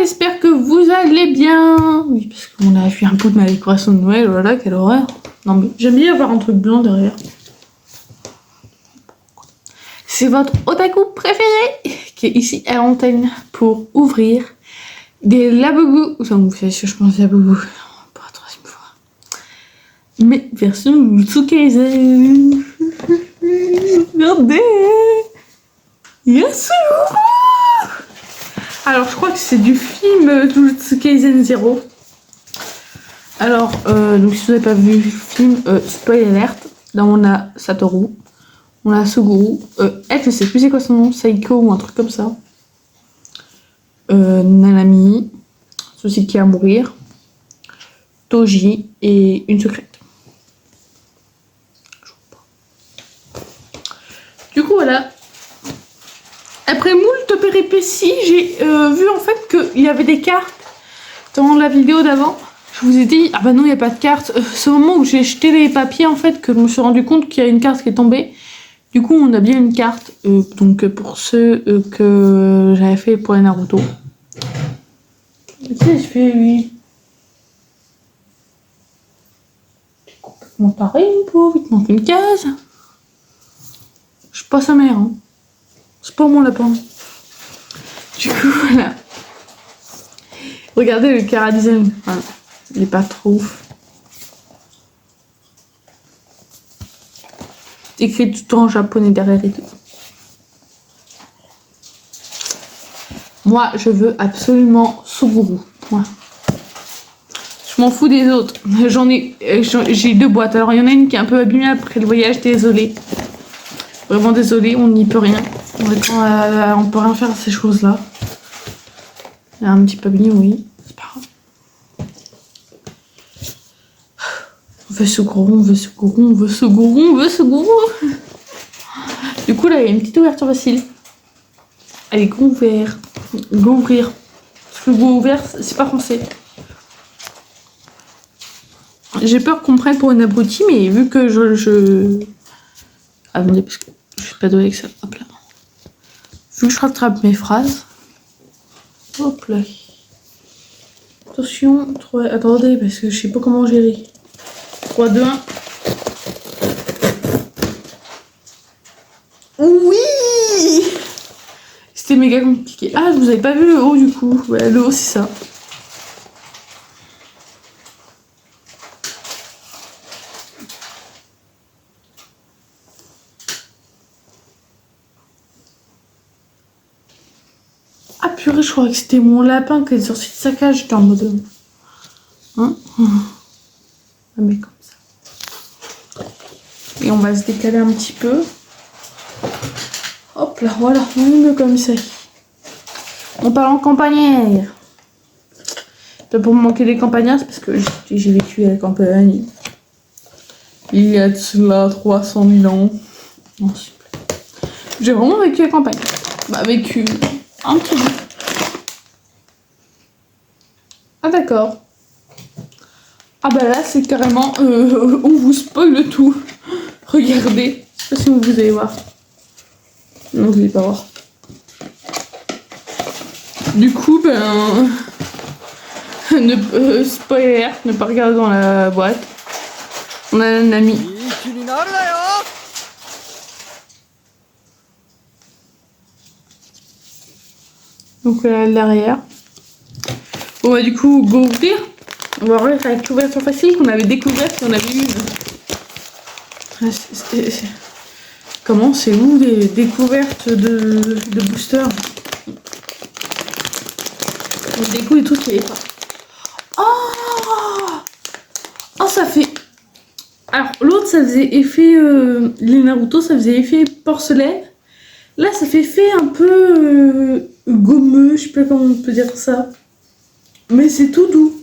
j'espère que vous allez bien. Oui, parce qu'on a fait un peu de ma décoration de Noël, voilà, quelle horreur. Non mais j'aime bien avoir un truc blanc derrière. C'est votre otaku préféré qui est ici à l'antenne pour ouvrir des Labubu. Enfin, vous savez ce que je pense de Labubu. Pour la troisième fois. Mais version Tsukaisen. Regardez. Yes. Alors, je crois que c'est du film Jujutsu Kaisen 0. Alors, donc si vous n'avez pas vu le film, spoil alert. Là, on a Satoru. On a Suguru. Elle, je sais plus c'est quoi son nom, Saiko ou un truc comme ça. Nanami. Ceci qui va mourir. Toji et une secrète. Du coup, voilà. Après moult péripéties, j'ai vu en fait qu'il y avait des cartes dans la vidéo d'avant. Je vous ai dit, ah bah non, il n'y a pas de carte. C'est au moment où j'ai jeté les papiers en fait que je me suis rendu compte qu'il y a une carte qui est tombée. Du coup, on a bien une carte. Donc pour ceux que j'avais fait pour les Naruto. Qu'est-ce que je fais lui? C'est complètement taré, mon pauvre. Il te manque une case. Je suis pas sa mère. Hein. C'est pas mon lapin. Du coup, voilà. Regardez le chara design. Enfin, il est pas trop ouf. Écrit tout en japonais derrière et tout. Moi, je veux absolument Suguru. Moi. Je m'en fous des autres. J'ai 2 boîtes. Alors, il y en a une qui est un peu abîmée après le voyage. Désolée. Vraiment désolée, on n'y peut rien. On peut rien faire à ces choses-là. Il y a un petit peu abîmé, oui. C'est pas grave. On veut Suguru, on veut Suguru, on veut Suguru, on veut Suguru. Du coup, là, il y a une petite ouverture facile. Allez, go ouvert. Go ouvrir. Parce que go ouvert, c'est pas français. J'ai peur qu'on me prenne pour une abrutie, mais vu que je... Attendez, parce que je suis pas douée avec ça. Hop là. Vu que je rattrape mes phrases. Hop là. Attention. Attendez, parce que je sais pas comment gérer. 3, 2, 1. Oui! C'était méga compliqué. Ah, vous avez pas vu le haut du coup. Ouais, le haut, c'est ça. Ah purée, je crois que c'était mon lapin qui est sorti de sa cage. J'étais en mode... Hein? Ah mais comme ça. Et on va se décaler un petit peu. Hop là, voilà, mieux comme ça. On parle en campagnard. Pour me manquer des campagnards, c'est parce que j'ai vécu à la campagne. Il y a de cela 300 000 ans. Non, s'il vous plaît. J'ai vraiment vécu à la campagne. Bah, vécu un petit peu. Ah, d'accord. Ah, bah là, c'est carrément. On vous spoil tout. Regardez. Je sais pas si vous allez voir. Non, vous allez pas voir. Du coup, ben. Spoiler, ne pas regarder dans la boîte. On a un ami. Donc derrière. Bon bah du coup, go ouvrir. On va ouvrir avec l'ouverture facile qu'on avait découverte, qu'on avait une. Comment c'est où les découvertes de booster? On découvre les trucs qui est pas. Oh, ça fait. Alors l'autre ça faisait effet les Naruto, ça faisait effet porcelaine. Là ça fait effet un peu gommeux, je sais pas comment on peut dire ça. Mais c'est tout doux.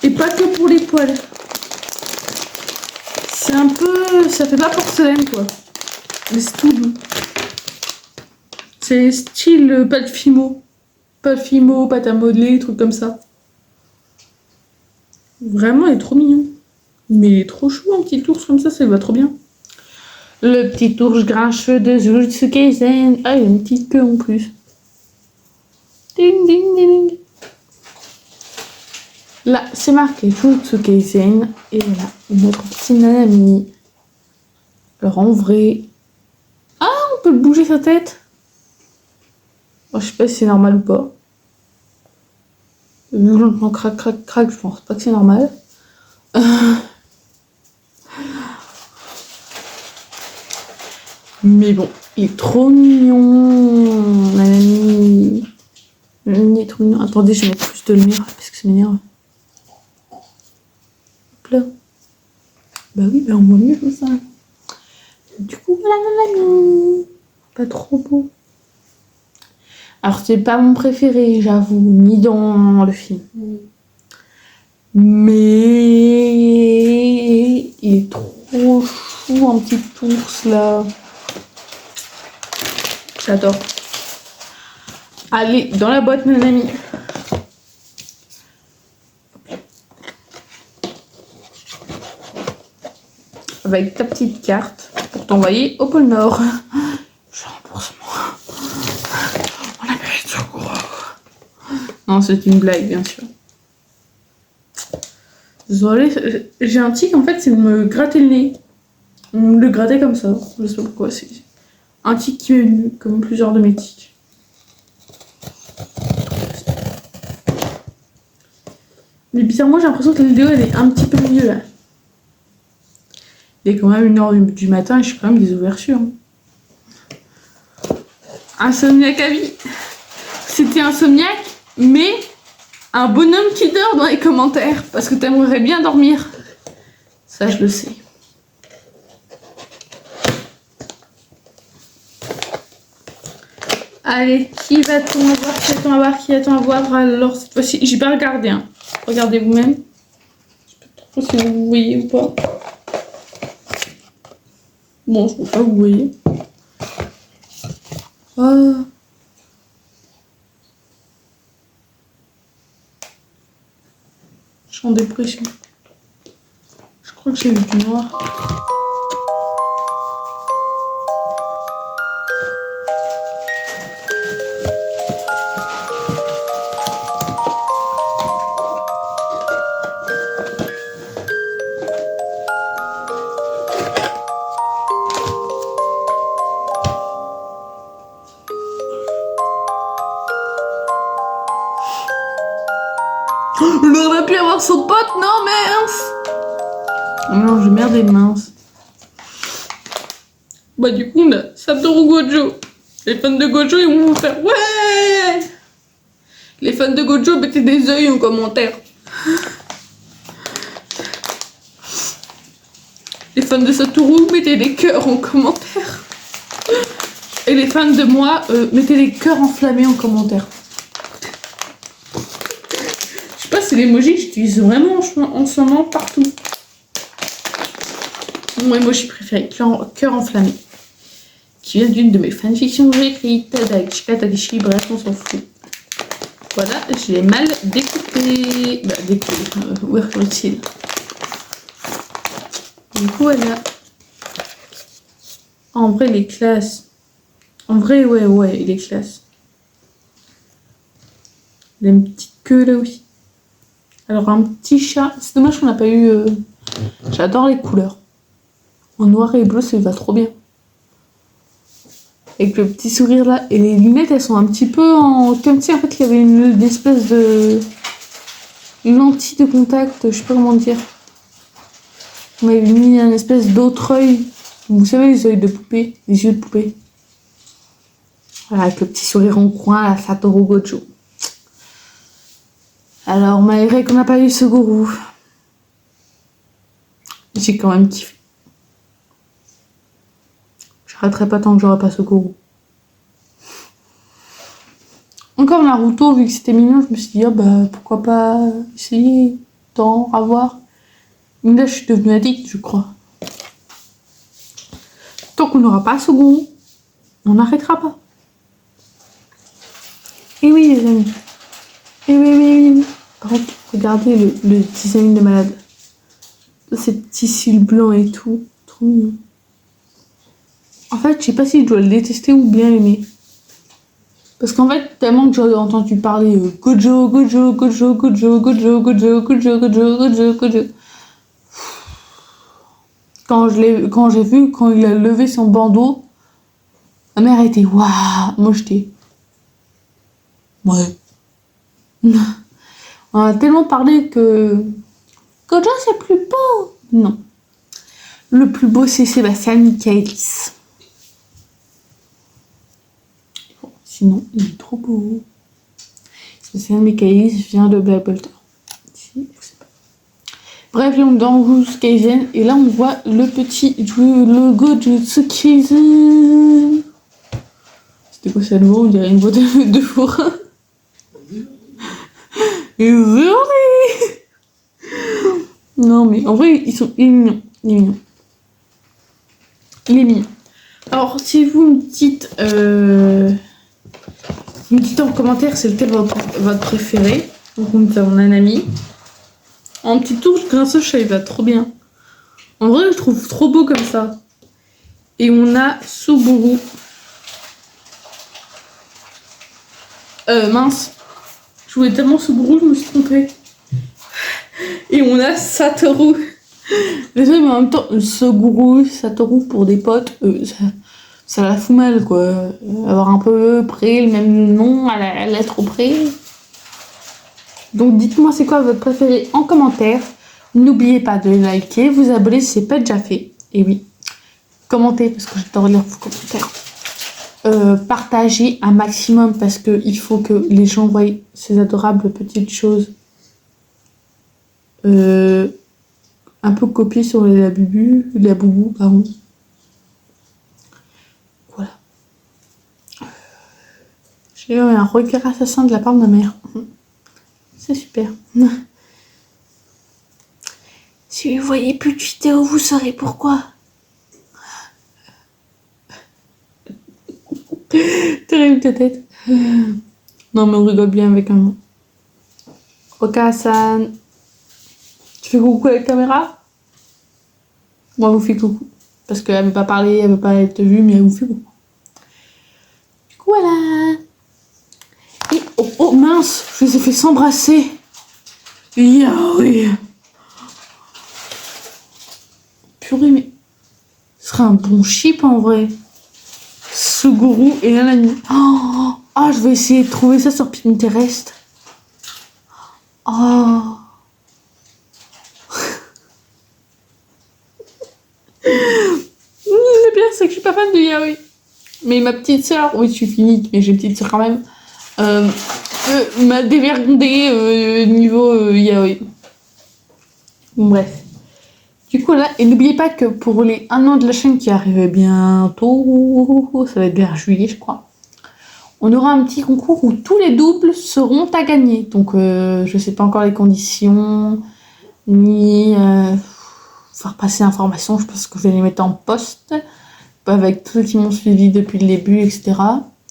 Et pas que pour les poils. C'est un peu... Ça fait pas porcelaine quoi. Mais c'est tout doux. C'est style pâte Fimo. Pâte Fimo, pâte à modeler, trucs comme ça. Vraiment il est trop mignon. Mais il est trop chou un petit ours comme ça lui va trop bien. Le petit ours grincheux de Jujutsu Kaisen. Ah il a une petite queue en plus. Ding, ding, ding, ding. Là, c'est marqué Jujutsu Kaisen. Et voilà, notre petit Nanami. Alors en vrai... Ah, on peut bouger sa tête. Bon, je sais pas si c'est normal ou pas. Vu que j'entends crac, crac, crac, je pense pas que c'est normal. Mais bon, il est trop mignon. Nanami. Nanami est trop mignon. Attendez, je vais mettre plus de lumière parce que ça m'énerve. Hop là. Bah oui, bah on voit mieux comme ça. Du coup, voilà Nanami. Pas trop beau. Alors, c'est pas mon préféré, j'avoue, ni dans le film. Mais il est trop chou, un petit ours là. J'adore. Allez, dans la boîte, Nanami. Avec ta petite carte pour t'envoyer au pôle Nord. Je rembourse moi. On a fait de secours. Non, c'est une blague, bien sûr. Désolée, j'ai un tic en fait, c'est de me gratter le nez. Le gratter comme ça, je sais pas pourquoi. C'est un tic qui est venu, comme plusieurs de mes tics. Mais bizarrement, j'ai l'impression que la vidéo elle est un petit peu mieux là. Il est quand même 1h du matin et je suis quand même des ouvertures. Insomniaque à vie. C'était insomniaque, mais un bonhomme qui dort dans les commentaires parce que t'aimerais bien dormir. Ça, je le sais. Allez, qui va-t-on avoir? Qui va-t-on avoir? Qui va-t-on avoir? Alors, cette fois-ci, j'ai pas regardé. Hein. Regardez vous-même. Je sais pas trop si vous voyez ou pas. Bon, je ne sais pas, vous voyez. Je suis en dépression. Je crois que j'ai vu du noir. Il aurait pu avoir son pote, non mince. Oh non, je merde et mince. Bah du coup, on a Satoru Gojo. Les fans de Gojo, ils vont faire ouais. Les fans de Gojo, mettez des yeux en commentaire. Les fans de Satoru, mettez des cœurs en commentaire. Et les fans de moi, mettez des cœurs enflammés en commentaire. C'est l'emoji que j'utilise vraiment en ce moment partout. Mon emoji préféré, cœur enflammé. Qui vient d'une de mes fanfictions que j'ai écrites. Tadakishi, bref, on s'en fout. Voilà, je l'ai mal découpé. Bah, découpé, où est-il? Du coup, voilà. En vrai, il est classe. En vrai, ouais, il est classe. Il a une petite queue là aussi. Alors un petit chat, c'est dommage qu'on n'a pas eu... J'adore les couleurs. En noir et bleu, ça va trop bien. Avec le petit sourire là. Et les lunettes, elles sont un petit peu en... Comme si en fait il y avait une espèce de... Une lentille de contact, je sais pas comment dire. On avait mis un espèce d'autre œil. Vous savez, les yeux de poupée. Les yeux de poupée. Voilà, avec le petit sourire en coin, la Satoru Gojo. Alors, malgré qu'on n'a pas eu ce gourou, j'ai quand même kiffé. J'arrêterai pas tant que j'aurai pas ce gourou. Encore Naruto, vu que c'était mignon, je me suis dit, ah bah pourquoi pas essayer, tant, avoir. Mais là, je suis devenue addict, je crois. Tant qu'on n'aura pas ce gourou, on n'arrêtera pas. Et oui, les amis. Et oui. Par contre, regardez le design de malade. Ces petits cils blancs et tout. Trop mignon. En fait, je sais pas si je dois le détester ou bien l'aimer. Parce qu'en fait, tellement que j'ai entendu parler Gojo, Gojo, Gojo, Gojo, Gojo, Gojo, Gojo, Gojo, Gojo, Gojo. Quand j'ai vu, quand il a levé son bandeau, ma mère était waouh. Moi j'étais ouais. On a tellement parlé que Gojo c'est plus beau. Non. Le plus beau c'est Sébastien Michaelis. Bon, sinon, il est trop beau. Sébastien Michaelis vient de Black Bolter. Bref, on est dans Jujutsu Kaisen et là on voit le petit logo de Jujutsu Kaisen. C'était quoi ça le mot? On dirait une voix de fourrin. Non mais en vrai il est mignon. Il est mignon. Il est mignon. Alors si vous me dites en commentaire c'est lequel votre préféré. Donc on a un ami. En petit tour grinceuse, ça il va trop bien. En vrai, je trouve trop beau comme ça. Et on a Suguru. Mince. Je voulais tellement Suguru, je me suis trompée. Et on a Satoru. Désolé, mais en même temps, Suguru, Satoru pour des potes, ça la fout mal, quoi. Avoir un peu près le même nom à la lettre près. Donc dites-moi c'est quoi votre préféré en commentaire. N'oubliez pas de liker, vous abonner si ce n'est pas déjà fait. Et oui, commentez parce que j'adore lire vos commentaires. Partagez un maximum parce qu'il faut que les gens voient ces adorables petites choses. Un peu copiées sur la boubou, pardon. Voilà. J'ai eu un regard assassin de la part de ma mère. C'est super. Si vous voyez plus de vidéos, vous saurez pourquoi. Terrible ta tête. Non mais on rigole bien avec un mot. Oka-san. Tu fais coucou à la caméra? Moi, elle vous fait coucou. Parce qu'elle veut pas parler, elle veut pas être vue, mais elle vous fait coucou. Du coup, voilà. Et oh mince, je les ai fait s'embrasser. Oui. Purée, mais ce serait un bon chip en vrai. Suguru et Nanami. Oh, je vais essayer de trouver ça sur Pinterest. Oh. Le pire, c'est que je suis pas fan de yaoi. Mais ma petite soeur, oui, je suis finie, mais j'ai une petite soeur quand même. M'a dévergondé niveau yaoi. Bref. Du coup là, et n'oubliez pas que pour les 1 an de la chaîne qui arrive bientôt, ça va être vers juillet je crois, on aura un petit concours où tous les doubles seront à gagner. Donc je sais pas encore les conditions, ni faire passer l'information, je pense que je vais les mettre en post, avec tous ceux qui m'ont suivi depuis le début, etc.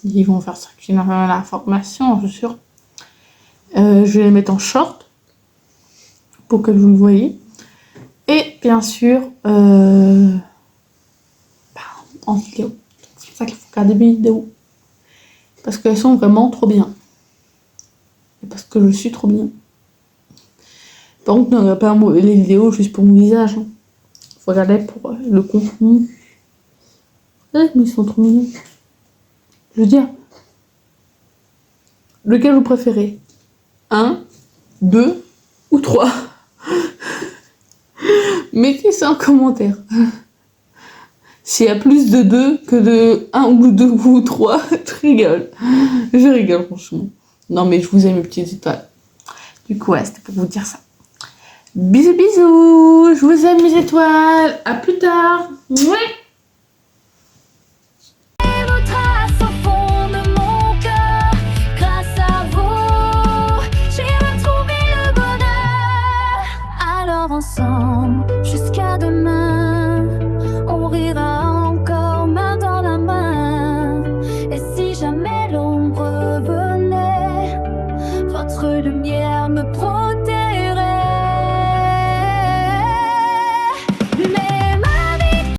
Ils vont faire circuler l'information, je suis sûre. Je vais les mettre en short pour que vous le voyez. Et bien sûr, en vidéo. C'est pour ça qu'il faut regarder mes vidéos. Parce qu'elles sont vraiment trop bien. Et parce que je suis trop bien. Par contre, ne regardez pas les vidéos juste pour mon visage. Il faut regarder pour le contenu. Mais ils sont trop mignons. Je veux dire, lequel vous préférez? 1, 2 ou 3? Mettez ça en commentaire. S'il y a plus de 2 que de 1 ou 2 ou 3, je rigole. Je rigole franchement. Non mais je vous aime mes petites étoiles. Du coup, ouais, c'était pour vous dire ça. Bisous bisous. Je vous aime mes étoiles. À plus tard. Ouais. Ensemble jusqu'à demain.